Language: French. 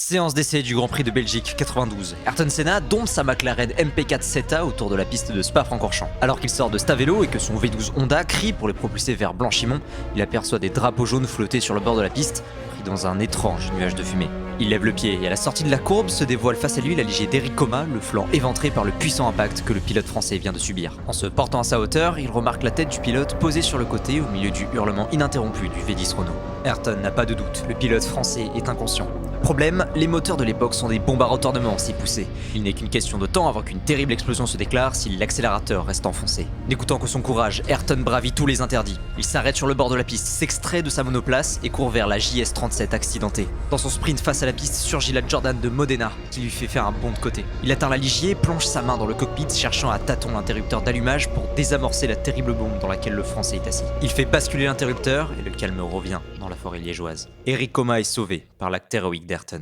Séance d'essai du Grand Prix de Belgique 92. Ayrton Senna dompte sa McLaren MP4 Zeta autour de la piste de Spa-Francorchamps. Alors qu'il sort de Stavelot et que son V12 Honda crie pour les propulser vers Blanchimont, il aperçoit des drapeaux jaunes flotter sur le bord de la piste, pris dans un étrange nuage de fumée. Il lève le pied et à la sortie de la courbe se dévoile face à lui la Ligier d'Éric Coma, le flanc éventré par le puissant impact que le pilote français vient de subir. En se portant à sa hauteur, il remarque la tête du pilote posée sur le côté au milieu du hurlement ininterrompu du V10 Renault. Ayrton n'a pas de doute, le pilote français est inconscient. Problème, les moteurs de l'époque sont des bombes à retardement si poussées. Il n'est qu'une question de temps avant qu'une terrible explosion se déclare si l'accélérateur reste enfoncé. N'écoutant que son courage, Ayrton bravit tous les interdits. Il s'arrête sur le bord de la piste, s'extrait de sa monoplace et court vers la JS37 accidentée. Dans son sprint face à la piste surgit la Jordan de Modena qui lui fait faire un bond de côté. Il atteint la Ligier, plonge sa main dans le cockpit cherchant à tâtons l'interrupteur d'allumage pour désamorcer la terrible bombe dans laquelle le Français est assis. Il fait basculer l'interrupteur et le calme revient dans la forêt liégeoise. Éric Coma est sauvé par l'acte héroïque d'Ayrton.